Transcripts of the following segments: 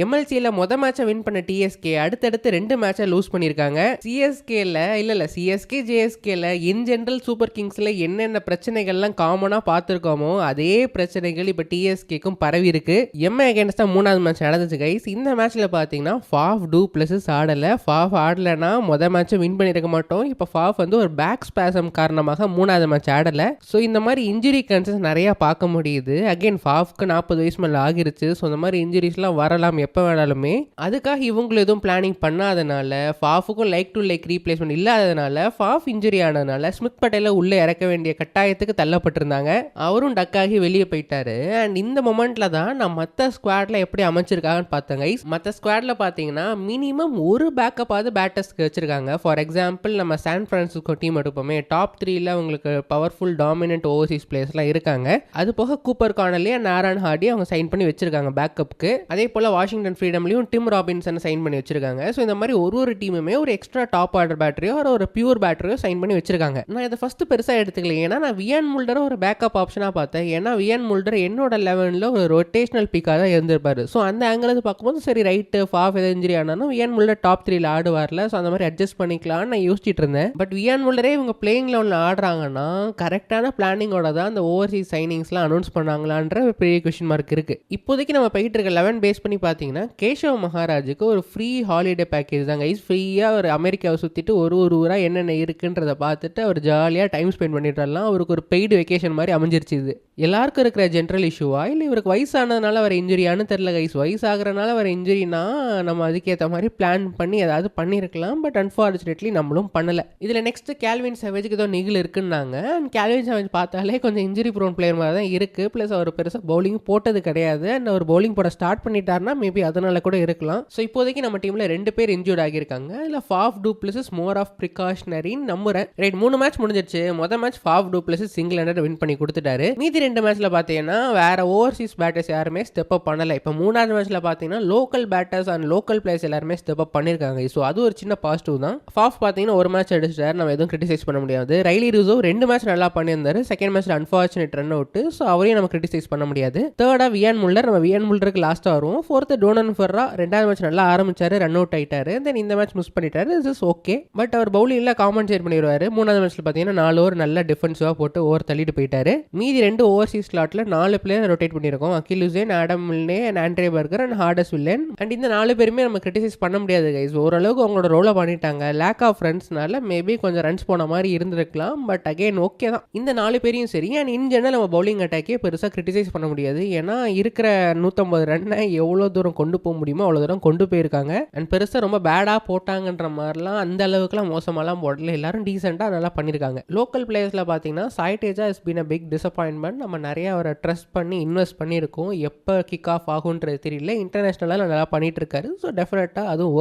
எம்எல்சியில் மேட்சை வின் பண்ண டிஎஸ்கே அடுத்தடுத்து 2 மேட்சை லூஸ் பண்ணியிருக்காங்க. சிஎஸ்கே ஜேஎஸ்கேல இன் ஜென்ரல் சூப்பர் கிங்ஸில் என்னென்ன பிரச்சனைகள்லாம் காமனாக பார்த்துருக்கோமோ அதே பிரச்சனைகள் இப்போ டிஎஸ்கேக்கும் பரவி இருக்கு. எம்ஐ அகேன்ஸ்டாக 3வது மேட்ச் நடந்துச்சு கைஸ். இந்த மேட்ச்சில் பார்த்தீங்கன்னா ஃபாஃப் டூ பிளஸஸ் ஆடலை. ஃபாஃப் ஆடலைன்னா மேட்சை வின் பண்ணியிருக்க மாட்டோம். இப்போ ஃபாஃப் வந்து ஒரு பேக் ஸ்பேசம் காரணமாக 3வது மேட்ச் ஆடலை. ஸோ இந்த மாதிரி இன்ஜுரி கன்சர்ஸ் நிறையா பார்க்க முடியுது. அகெயின் ஃபாஃப்க்கு 40 வயசு மேலே ஆகிருச்சு. ஸோ இந்த மாதிரி இன்ஜுரிஸ்லாம் வரலாம் எப்போ வேணாலுமே. அதுக்காக இவங்களும் எதுவும் பிளானிங் பண்ணாதனால, ஃபாஃபுக்கும் லைக் டு லைக் ரீப்ளேஸ்மெண்ட் இல்லாதனால, ஃபாஃப் இன்ஜுரி ஆனதுனால ஸ்மித் பட்டேலை உள்ளே இறக்க வேண்டிய கட்டாயத்துக்கு தள்ளப்பட்டிருந்தாங்க. அவரும் டக்காகி வெளியே போயிட்டாரு. அண்ட் இந்த மொமெண்ட்ல தான் நான் மற்ற ஸ்குவாட்ல எப்படி அமைச்சிருக்காங்கன்னு பார்த்தேங்க. மற்ற ஸ்குவாட்ல பார்த்தீங்கன்னா மினிமம் ஒரு பேக்கப்பாவது பேட்டர்ஸ்க்கு வச்சிருக்காங்க. ஃபார் எக்ஸாம்பிள் நம்ம சான் பிரான்சிஸ்கோ டீம் எடுப்போமே, டாப் 3ல உங்களுக்கு பவர்ஃபுல் டாமினன்ட் ஓவர்சீஸ் பிளேயர்ஸ்லாம் இருக்காங்க. அது போக கூப்பர் கார்னர்லயே ஆரன் ஹார்டி அவங்க சைன் பண்ணி வச்சிருக்காங்க பேக்கப்புக்கு. அதே போல வாஷிங்டன் ஃப்ரீடம்லையும் டிம் ராபின்சன் சைன் பண்ணி வச்சிருக்காங்க. ஸோ இந்த மாதிரி ஒரு டீமுமே ஒரு எக்ஸ்ட்ரா டாப் ஆர்டர் பேட்டரியோ ஒரு பியூர் பேட்டரியோ சைன் பண்ணி வச்சிருக்காங்க. நான் இதை ஃபர்ஸ்ட் பெருசாக எடுத்துக்கல, ஏன்னா நான் வியான் முல்டரை ஒரு பேக்கப் ஆப்ஷனாக பார்த்தேன். ஏன்னா வியான் முல்டர் என்னோட 11ல் ஒரு ரொட்டேஷனல் பிக்காக தான் இருந்திருப்பாரு. ஸோ அந்த ஆங்கிள் பார்க்கும்போது சரி ரைட்டு ஃபாஃப் எதாவது இன்ஜுரி ஆனாலும் வியான் முல்டர் டாப் 3ல ஆடுவார்ல. ஸோ அந்த மாதிரி அட்ஜஸ்ட் பண்ணிக்கலாம்னு நான் யோசிச்சுட்டு இருந்தேன். பட் வியான் முல்டரே இவங்க பிளேயிங் லெவலில் ஆடுறாங்கன்னா கரெக்டான பிளானிங்கோட தான் அந்த ஓவர்சீஸ் சைனிங்ஸ்லாம் அனௌன்ஸ் பண்ணாங்களான்ற பெரிய கொஸ்டின் மார்க் இருக்கு. இப்போதைக்கு நம்ம போயிட்டு இருக்க 11 பேஸ் பண்ணி பார்த்தீங்கன்னா கேஷவ் மகாராஜுக்கு ஒரு ஃப்ரீ ஹாலிடே பேக்கேஜ் தான் கைஸ். ஃப்ரீயாக ஒரு அமெரிக்காவை சுற்றிட்டு ஒரு ஊராக என்னென்ன இருக்குன்றதை பார்த்துட்டு அவர் ஜாலியாக டைம் ஸ்பெண்ட் பண்ணிட்டு வரலாம். அவருக்கு ஒரு பெய்டு வெக்கேஷன் மாதிரி அமைஞ்சிருச்சு. இது எல்லாருக்கும் இருக்கிற ஜென்ரல் இஷ்யூவா இல்லை இவருக்கு வயசானதுனால வர இன்ஜுரியானு தெரியல கைஸ். வயசாகிறனால வர இன்ஜுரினா நம்ம அதுக்கேற்ற மாதிரி பிளான் பண்ணி ஏதாவது பண்ணியிருக்கலாம். பட் அன்ஃபார்ச்சுனேட்லி நம்மளும் பண்ணலை. இதில் நெக்ஸ்ட் கேல்வின் சேவேஜுக்கு ஏதோ நிகழ் இருக்குன்னாங்க. அண்ட் கேல்வின் சேவேஜ் பார்த்தாலே கொஞ்சம் இன்ஜுரி ப்ரோன் பிளேயர் மாதிரி தான் இருக்குது. ப்ளஸ் அவர் பெருசாக பவுலிங் போட்டது கிடையாது. அண்ட் அவர் பவுலிங் போட ஸ்டார்ட் பண்ணிட்டாருன்னா மேபி அதனால கூட இருக்கலாம். ஸோ இப்போதைக்கு நம்ம டீமில் 2 பேர் இன்ஜூர்ட் ஆகியிருக்காங்க. இல்லை Faf du Plessis more of ப்ரிகாஷனரின்னு நம்புறேன். ரைட் 3 மேட்ச் முடிஞ்சிருச்சு. மொதல் match Faf du Plessis single handed win பண்ணி கொடுத்துட்டாரு. மீதி 2 மேட்ச்ல பார்த்தீங்கன்னா வேற ஓவர்சீஸ் பேட்டர்ஸ் யாருமே ஸ்டெப் அப் பண்ணலை. இப்போ 3வது மேட்ச்ல பார்த்தீங்கன்னா local batters and local players எல்லாருமே ஸ்டெப் அப் பண்ணியிருக்காங்க. ஸோ அது ஒரு சின்ன பாசிட்டிவ் தான். ஃபாஃப் பார்த்தீங்கன்னா ஒரு மேட்ச் அடிச்சிட்டாரு, நம்ம எதுவும் கிரிட்டிசைஸ் பண்ண முடியாது. ரைலி ரூசோ 2 மேட்ச் நல்லா பண்ணியிருந்தாரு. செகண்ட் மேட்ச்ல அன்ஃபார்ச்சுனேட் ரன் அவுட். ஸோ அவரையும் நம்ம கிரிட்டிசைஸ் பண்ண முடியாது. தேர்டா வியான் முல்லர், நம்ம வியான் முல்லருக்கு லாஸ்ட்டாக வரும். ஃபோர்த்து டோனன் ஃபெர்ரா 2வது மேட்ச் நல்லா ஆரம்பிச்சாரு, ரன் அவுட் ஆயிட்டாரு. தென் இந்த மேட்ச் மிஸ் பண்ணிட்டாரு. This is okay. பட் அவர் பவுலிங்ல காம்பன்சேட் பண்ணிடுவாரு. 3வது மேட்ச்ல பார்த்தீங்கன்னா 4 ஓவர் நல்ல டிஃபென்சிவா போட்டு ஓவர் தள்ளிட்டு போயிட்டாரு. மீதி 2 ஓவர்சீஸ் ஸ்லாட்ல 4 பிளேயர் ரொட்டேட் பண்ணியிருக்கோம். Akeal Hosein, Adam Milne, Andre Burger and Hardus Viljoen. And இந்த 4 பேருமே நம்ம கிரிட்டிசைஸ் பண்ண முடியாது கைஸ். ஓரளவுக்கு அவங்களோட ரோலை பண்ணிட்டாங்க. லேக் ஆஃப் ரன்ஸ்னால மேபி கொஞ்சம் ரன்ஸ் போன மாதிரி இருந்திருக்கலாம். பட் அகைன் ஓகே தான். இந்த 4 பேரையும் சரி. அண்ட் இன் ஜெனரல் நம்ம பவுலிங் அட்டாக்கே பெருசாக கிரிட்டிசைஸ் பண்ண முடியாது. ஏன்னா இருக்கிற 150 ரன்னை எவ்வளோ தூரம் கொண்டு போக முடியுமோ அவ்வளோ தூரம் கொண்டு போயிருக்காங்க. அண்ட் பெருசாக ரொம்ப பேடாக போட்டாங்கன்ற மாதிரிலாம் அந்த அளவுக்குலாம் மோசமாலாம் போடல. எல்லாரும் டீசெண்டாக நல்லா பண்ணியிருக்காங்க. லோக்கல் பிளேயர்ஸில் பார்த்தீங்கன்னா Saiteja is been a big disappointment. நம்ம நிறைய அவரை ட்ரஸ்ட் பண்ணி இன்வெஸ்ட் பண்ணியிருக்கோம். எப்போ கிக் ஆஃப் ஆகுன்றது தெரியல. இன்டர்நேஷனலாக நல்லா பண்ணிட்டு இருக்காரு. ஸோ டெஃபினட்டாக அதுவும்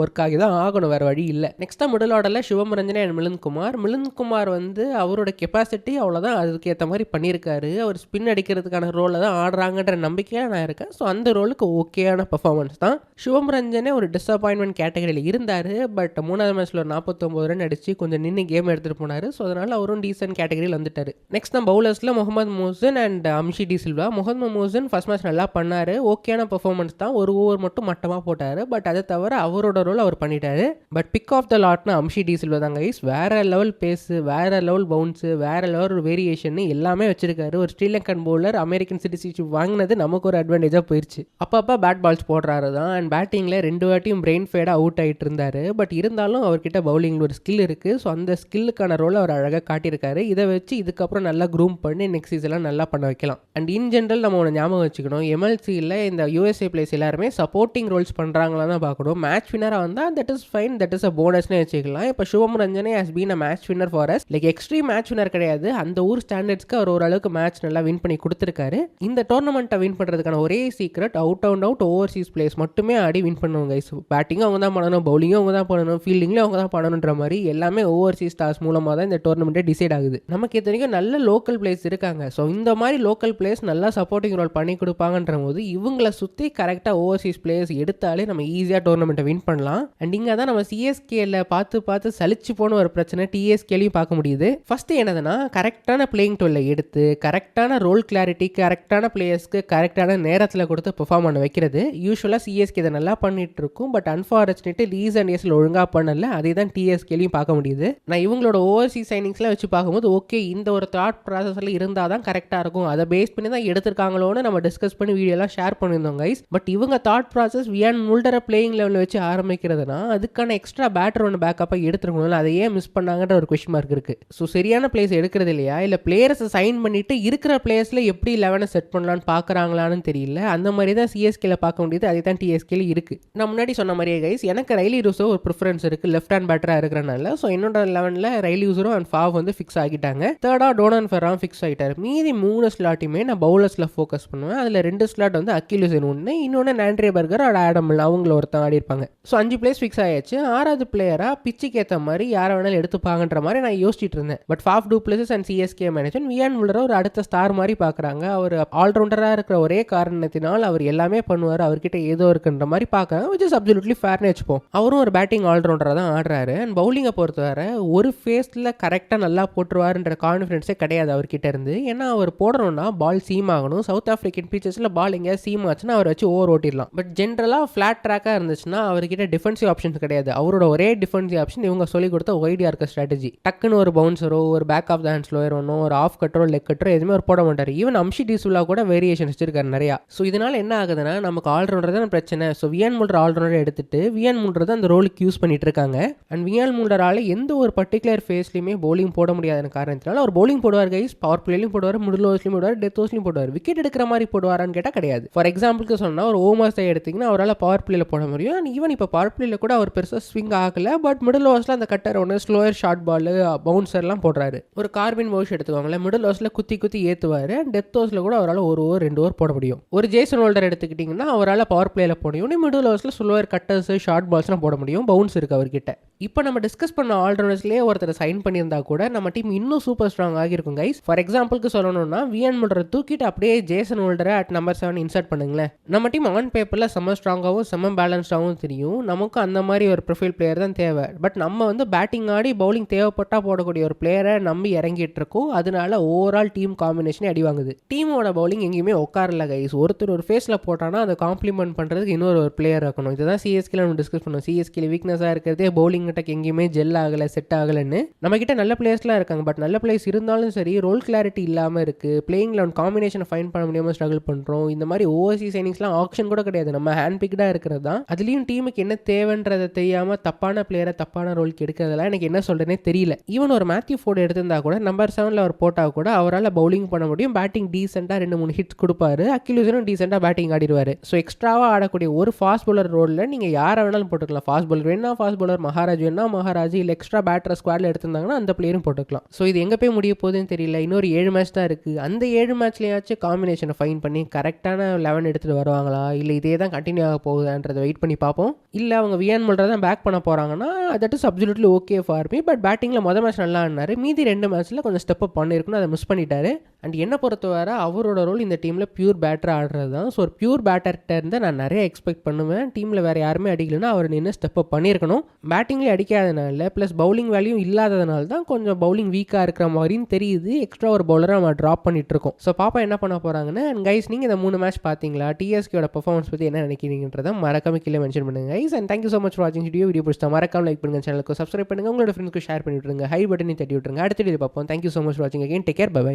ஒர்க் ஆகி தான் ஆகணும், வேறு வழி இல்லை. நெக்ஸ்ட்டாக மிடில் ஆர்டரில் சிவம் ரஞ்சனே அண்ட் மிலிந்த் குமார் வந்து அவரோட கெப்பாசிட்டி அவ்வளோதான், அதுக்கேற்ற மாதிரி பண்ணியிருக்காரு. அவர் ஸ்பின் அடிக்கிறதுக்கான ரோலை தான் ஆடுறாங்கன்ற நம்பிக்கையாக நான் இருக்கேன். ஸோ அந்த ரோலுக்கு ஓகேயான பர்ஃபார்மன்ஸ் தான். சிவம் ரஞ்சனே ஒரு டிசப்பாயின்மெண்ட் கேட்டகரியில் இருந்தார். பட் 3வது மேட்ச்ல ஒரு 49 ரன் அடிச்சு கொஞ்சம் நின்று கேம் எடுத்துகிட்டு போனார். ஸோ அதனால் அவரும் டீசென்ட் கேட்டகரியில் வந்துட்டார். நெக்ஸ்ட் நம்ம பவுலர்ஸில் Mohammad Mohsin and Amshi de Silva. Mohammad Mohsin first match நல்லா பண்ணார். ஓகேயான பர்ஃபார்மன்ஸ் தான். ஒரு ஓவர் மட்டும் மட்டமாக போட்டார். பட் அதை தவிர அவரோட ரோல் அவர் பண்ணிட்டாரு. பட் பிக் ஆஃப் த லாட்னா அம்ஷி டி சில்வா தான் கைஸ். வேற லெவல் பேஸு, வேற லெவல் பவுன்ஸு, வேற லெவல் வேரியேஷன் எல்லாமே வச்சிருக்காரு. ஒரு ஸ்ரீலங்கன் பவுலர் அமெரிக்கன் சிட்டிசன்ஷிப் வாங்கினது நமக்கு ஒரு அட்வான்டேஜாக போயிடுச்சு. அப்பப்போ பேட் பால்ஸ் போடுறாரு தான். அண்ட் பேட்டிங்கில் 2 வாட்டியும் பிரெயின் ஃபேடாக அவுட் ஆகிட்டு இருந்தார். பட் இருந்தாலும் அவர்கிட்ட பவுலிங்கில் ஒரு ஸ்கில் இருக்குது. ஸோ அந்த ஸ்கில்லுக்கான ரோலை அவர் அழகாக காட்டியிருக்காரு. இதை வச்சு இதுக்கப்புறம் நல்லா க்ரூம் பண்ணி நெக்ஸ்ட் சீசன்லாம் நல்லா பண்ண வைக்கலாம். அண்ட் இன் ஜென்ரல் நம்ம ஒன்று ஞாபகம் வச்சுக்கணும், எம்எல்சியில் இந்த யூஎஸ்ஏ பிளேஸ் எல்லாருமே சப்போர்ட்டிங் ரோல்ஸ் பண்ணுறாங்களா தான் பார்க்கணும். மேட்ச் வின்னராக வந்தால் that is fine, that is a போனஸ்னே வச்சுக்கலாம். இப்போ Shivam Ranjane has been a match winner for us. Like extreme match winner கிடையாது, அந்த ஊர் ஸ்டாண்டர்ட்ஸ்க்கு அவர் ஓரளவுக்கு மேட்ச் நல்லா வின் பண்ணி கொடுத்துருக்காரு. இந்த டோர்னமெண்ட்டை வின் பண்ணுறதுக்கான ஒரே சீக்ரெட் அவுட் ஓவர்சீஸ் பிளேஸ் மட்டுமே ஆடி வின் பண்ணுவாங்க கைஸ். பேட்டிங்கும் அவங்க தான் பண்ணணும், பவுலிங்கும் அவங்க தான் பண்ணணும், ஃபீல்டிங்கும் அவங்க தான் பண்ணணுன்ற மாதிரி எல்லாமே ஓவர்சீஸ் ஸ்டார்ஸ் மூலமாக தான் இந்த டோர்னமெண்ட்டே டிசைட் ஆகுது. நமக்கு இது வரைக்கும் நல்ல லோக்கல் பிளேஸ் இருக்காங்க. ஸோ இந்த மாதிரி லோக்கல் பிளேயர்ஸ் நல்லா சப்போர்ட்டிங் ரோல் பண்ணி கொடுப்பாங்கன்ற போது இவங்களை சுற்றி கரெக்டாக ஓவர்சீஸ் பிளேயர்ஸ் எடுத்தாலே நம்ம ஈஸியாக டோர்னமெண்ட்டை வின் பண்ணலாம். அண்ட் இங்கே தான் நம்ம சிஎஸ்கேல பார்த்து சலிச்சு போன ஒரு பிரச்சனை டிஎஸ்கேலையும் பார்க்க முடியுது. ஃபஸ்ட்டு என்னதுன்னா கரெக்டான பிளேயிங் டோலில் எடுத்து கரெக்டான ரோல் கிளாரிட்டி கரெக்டான பிளேயர்ஸ்க்கு கரெக்டான நேரத்தில் கொடுத்து பெர்ஃபார்ம் பண்ண வைக்கிறது. யூஸ்வலாக சிஎஸ்கே இதை நல்லா பண்ணிட்டு இருக்கும். பட் அன்ஃபார்ச்சுனேட்லி ரீசன்ட் இயர்ஸில் ஒழுங்காக பண்ணல. அதே தான் டிஎஸ்கேலையும் பார்க்க முடியுது. நான் இவங்களோட ஓவர்சீஸ் சைனிங்ஸ்லாம் வச்சு பார்க்கும்போது ஓகே இந்த ஒரு தாட் ப்ராசஸில் இருந்தால் தான் கரெக்டாக இருக்கும், அதை பேஸ் பண்ணி தான் எடுத்திருக்காங்களோன்னு நம்ம டிஸ்கஸ் பண்ணி வீடியோலாம் ஷேர் பண்ணியிருந்தோம் கைஸ். பட் இவங்க தாட் ப்ராசஸ் வியான் முல்டரை பிளேயிங் லெவலில் வச்சு ஆரம்பிக்கிறதுனா அதுக்கான எக்ஸ்ட்ரா பேட்டர் ஒன்று பேக்கப்பாக எடுத்துருக்கணும். அதை ஏன் மிஸ் பண்ணாங்கன்ற ஒரு கொஸ்டின் மார்க் இருக்குது. ஸோ சரியான பிளேஸ் எடுக்கிறது இல்லையா, இல்லை பிளேயர்ஸை சைன் பண்ணிட்டு இருக்கிற பிளேயர்ஸில் எப்படி 11 செட் பண்ணலான்னு பார்க்குறாங்களான்னு தெரியல. அந்த மாதிரி தான் சிஎஸ்கேல பார்க்க முடியுது. அதே தான் டிஎஸ்கேல இருக்குது. நான் முன்னாடி சொன்ன மாதிரியே கைஸ் எனக்கு ரைலி ரூசோ ஒரு ப்ரிஃபரன்ஸ் இருக்குது லெஃப்ட் ஹேண்ட் பேட்டராக இருக்கிறனால. ஸோ என்னோட 11ல் ரைலி ரூசரும் அண்ட் ஃபாவ் வந்து ஃபிக்ஸ் ஆகிட்டாங்க. தேர்டாக டோனன் ஃபெர்ரான் ஃபிக்ஸ் ஆகிட்டார். மீதி 3 ஸ்லாட்டுமே நான் பவுலர்ஸில் ஃபோக்கஸ் பண்ணுவேன். அதில் 2 ஸ்லாட் வந்து அக்கிலுசன் ஒன்று, இன்னொன்று நாண்ட்ரே பர்கர் ஆடம் அவங்கள ஒருத்தன் ஆடி இருப்பாங்க. ஸோ 5 பிளேஸ் ஃபிக்ஸ் ஆயாச்சு. 6வது பிளேயராக பிச்சுக்கு ஏற்ற மாதிரி யாரை வேணாலும் எடுத்துப்பாங்கன்ற மாதிரி நான் யோசிச்சுட்டு இருந்தேன். But Faf du Plessis and CSK management Wiaan முல்லரை ஒரு அடுத்த ஸ்டார் மாதிரி பார்க்குறாங்க. அவர் ஆல்ரவுண்டராக இருக்கிற ஒரே காரணத்தினால் அவர் எல்லாமே பண்ணுவார், அவர்கிட்ட ஏதோ இருக்குன்ற மாதிரி பார்க்குறாங்க. விச் இஸ் அப்சல்யூட்லி ஃபேர்னு வச்சுப்போம். அவரும் ஒரு பேட்டிங் ஆல்ரவுண்டராக தான் ஆடுறாரு. அண்ட் பவுலிங்கை பொறுத்தவரை ஒரு ஃபேஸில் கரெக்டாக நல்லா போட்டுருவாருன்ற கான்ஃபிடன்ஸே கிடையாது அவர்கிட்ட இருந்து. ஏன்னா அவர் போடணும்னா பால் சீம் ஆகணும். சவுத் ஆஃப்ரிக்கன் பீச்சஸில் பால் எங்கேயா சீம் ஆச்சுன்னா அவர் வச்சு ஓவர் ஓட்டிடலாம். பட் ஜென்ரலாக ஃப்ளாட் ட்ராக்காக இருந்துச்சுன்னா அவர்கிட்ட டிஃபென்சிவ் ஆப்ஷன்ஸ் கிடையாது. அவரோட ஒரே டிஃபென்சிவ் ஆப்ஷன் இவங்க சொல்லிக் கொடுத்த ஒய்டியா இருக்க ஸ்ட்ராட்டஜி. டக்குன்னு ஒரு பவுன்சரோ ஒரு back of the hand slower ஒன்னோ ஒரு ஆஃப் கட்டரோ லெக் கட்டரோ எதுவுமே அவர் போட மாட்டார். ஈவன் அம்ஷி டிசூலா கூட வேரியேஷன் வச்சிருக்காரு நிறையா. ஸோ இதனால என்ன ஆகுதுன்னா நமக்கு ஆல்ரவுண்டர் தான் பிரச்சனை. ஸோ வியான் முல்டர் ஆல்ரவுண்டர் எடுத்துட்டு வியான் முல்டர் தான் அந்த ரோலுக்கு யூஸ் பண்ணிட்டு இருக்காங்க. அண்ட் வியான் முல்டரால் எந்த ஒரு பர்டிகுலர் ஃபேஸ்லையுமே பவுலிங் போட முடியாத காரணத்தினால அவர் பவுலிங் போடுவார் கைஸ். பவர் பிளேலையும் போடுவார், மிடில் ஓவர்ஸ்லையும் போடுவார், டெத் ஓவர்ஸ்லையும் போடுவார். விக்கெட் எடுக்கிற மாதிரி போடுவாரான்னு கேட்டால் கிடையாது. ஃபார் எக்ஸாம்பிளுக்கு சொன்னால் ஒரு ஓமர்ஸை எடுத்திங்கன்னா அவரால் பவர் பிளேல போட முடியும். அண்ட் ஈவன் இப்போ பவர் பிளேல கூட அவர் பெருசாக ஸ்விங் ஆகல. பட் மிடில் ஓவர்ஸில் அந்த கட்டர் ஒன்று ஸ்லோயர் ஷார்ட் பால் பவுன்சர்லாம் போடுறாரு. ஒரு கார்பின் பவுஷ் எடுத்துக்கோங்களேன், மிடில் ஓவர்ஸில் குத்தி ஏற்றுவார். டெத் ஓவர்ஸில் கூட அவரால் 1 ஓவர் 2 ஓவர் போட முடியும். ஒரு ஜேசன் ஹோல்டர் எடுத்துக்கிட்டிங்கன்னா அவரால் பவர் பிளேல போட முடியும். மிடில் ஓவர்ஸில் ஸ்லோயர் கட்டர்ஸ் ஷார்ட் பால்ஸ்லாம் போட முடியும். பவுன்ஸ் இருக்குது அவர்கிட்ட. இப்போ நம்ம டிஸ்கஸ் பண்ண ஆல்ரவுண்டர்ஸ்லேயே ஒருத்தர் சைன் பண்ணியிருந்தா கூட நம்ம டீம் இன்னும் சூப்பர் ஸ்ட்ராங் ஆகியிருக்கும் கைஸ். ஃபார் எக்ஸாம்பிளுக்கு சொல்லணும்னா வியான் முல்டரை தூக்கிட்டு அப்படியே ஜேசன் ஹோல்டரை அட் நம்பர் 7 இன்சர்ட் பண்ணுங்களேன். நம்ம டீம் ஆன் பேப்பரில் செம்ம ஸ்ட்ராங்காகவும் செம்ம பேலன்ஸ்டாகவும் தெரியும். நமக்கும் அந்த மாதிரி ஒரு ப்ரொஃபைல் பிளேயர் தான் தேவை. பட் நம்ம வந்து பேட்டிங் ஆடி பவுலிங் தேவைப்பட்டால் போடக்கூடிய ஒரு பிளேயரை நம்பி இறங்கிட்டு இருக்கோம். அதனால ஓவரால் டீம் காம்பினேஷனே அடி வாங்குது. டீமோட பவுலிங் எங்கேயுமே உட்காரல கைஸ். ஒருத்தர் ஒரு ஃபேஸில் போட்டானா அதை காம்ப்ளிமெண்ட் பண்ணுறதுக்கு இன்னொரு ஒரு பிளேயர் இருக்கணும். இதுதான் சிஎஸ்கேல நம்ம டிஸ்கஸ் பண்ணோம். சிஎஸ்கேல வீக்னஸாக இருக்கிறதே பவுலிங் அட்டாக் எங்கேயுமே ஜெல் ஆகலை, செட் ஆகலைன்னு. நம்ம கிட்ட நல்ல பிளேயர்ஸ்லாம் இருக்காங்க. பட் நல்ல பிளேயர்ஸ் இருந்தாலும் சரி ரோல் கிளாரிட்டி இல்லாமல் இருக்குது. பிளேயிங் லெவன் காம்பினேஷனை ஃபைன் பண்ண முடியாமல் ஸ்ட்ரகிள் பண்ணுறோம். இந்த மாதிரி ஓவர்சீஸ் சைனிங்ஸ்லாம் ஆப்ஷன் கூட கிடையாது. நம்ம ஹேண்ட் பிக்டாக இருக்கிறது தான். அதுலேயும் டீமுக்கு என்ன தேவைன்றதை தெரியாமல் தப்பான பிளேயரை தப்பான ரோலுக்கு எடுக்கிறதெல்லாம் எனக்கு என்ன சொல்கிறேனே தெரியல. ஈவன் ஒரு மேத்யூ ஃபோர்டு எடுத்திருந்தா கூட நம்பர் 7 அவர் போட்டால் கூட அவரால் பவுலிங் பண்ண முடியும். பேட்டிங் டீசெண்டாக 2-3 ஹிட்ஸ் கொடுப்பாரு. அக்கிலுசனும் டீசெண்டாக பேட்டிங் ஆடிடுவார். ஸோ எக்ஸ்ட்ராவாக ஆடக்கூடிய ஒரு ஃபாஸ்ட் பவுலர் ரோலில் நீங்கள் யாரை வேணாலும் போட்டுக்கலாம். ஃபாஸ்ட் பவுலர் வேணா ஃபாஸ்ட் பவுலர், மகாராஜ் வேணா மகாராஜ், இல்லை எக்ஸ்ட்ரா பேட்டர் ஸ்குவாடில் எடுத்திருந்தாங்கன்னா அந்த பிளேயரும் போட்டுக்கலாம். ஸோ இது எங்கே போய் முடிய போகுதுன்னு தெரியல. இன்னொரு 7 மேட்ச் தான் இருக்குது. அந்த 7 மேட்ச்லையாச்சும் காம்பினேஷனை ஃபைன் பண்ணி கரெக்டான 11 எடுத்துகிட்டு வருவாங்களா, இல்லை இதே தான் கண்டினியூ ஆக போகுதான்றதை வெயிட் பண்ணி பார்ப்போம். இல்லை அவங்க வியான் முல்டரை தான் பேக் பண்ண போகிறாங்கன்னா that is absolutely okay for me. But பேட்டிங்கில் மொதல் மேட்ச் நல்லா ஆடினார். மீதி 2 மேட்ச்சில் கொஞ்சம் ஸ்டெப் அப் பண்ணியிருக்கணும், அதை மிஸ் பண்ணிட்டாரு. அண்ட் என்ன பொறுத்தவரை அவரோட ரோல் இந்த டீமில் பியூர் பேட்டராக ஆடுறது தான். ஸோ ஒரு பியூர் பேட்டர்கிட்ட இருந்து நான் நிறைய எக்ஸ்பெக்ட் பண்ணுவேன். டீமில் வேறு யாருமே அடிக்கலைன்னா அவர் நின்று ஸ்டெப் அப் பண்ணியிருக்கணும். பேட்டிங்லேயே அடிக்காதனால ப்ளஸ் பவுலிங் வேல்யூ இல்லாததுனால தான் கொஞ்சம் பவுலிங் வீக்காக இருக்கிற மாதிரின்னு தெரியுது. எக்ஸ்ட்ரா ஒரு பவுலரை நம்ம ட்ராப் பண்ணிட்டு இருக்கோம். ஸோ பாப்பா என்ன பண்ண போகிறாங்கன்னு. அண்ட் கைஸ் நீங்கள் இந்த 3 மேட்ச் பார்த்தீங்களா, டிஎஸ்கேயோட பர்ஃபார்மன்ஸ் பற்றி என்ன நினைக்கிறீங்கன்றதை மறக்காம கீழே மென்ஷன் பண்ணுங்க guys. And thank you so much for வாட்சிங் வீடியோ பிடிச்சா மறக்காம லைக் பண்ணுங்க, சேனலுக்கு சப்ஸ்கிரைப் பண்ணுங்க, உங்களோட ஃப்ரெண்ட்ஸ்க்கு ஷேர் பண்ணி விட்டுருங்க, ஹை பட்டனை தட்டி விட்டுருங்க. அடுத்த வீடியோ பார்ப்போம். தேங்க்யூ ஸோ மச் ஃபார் வாட்சிங் again. Take care, bye by.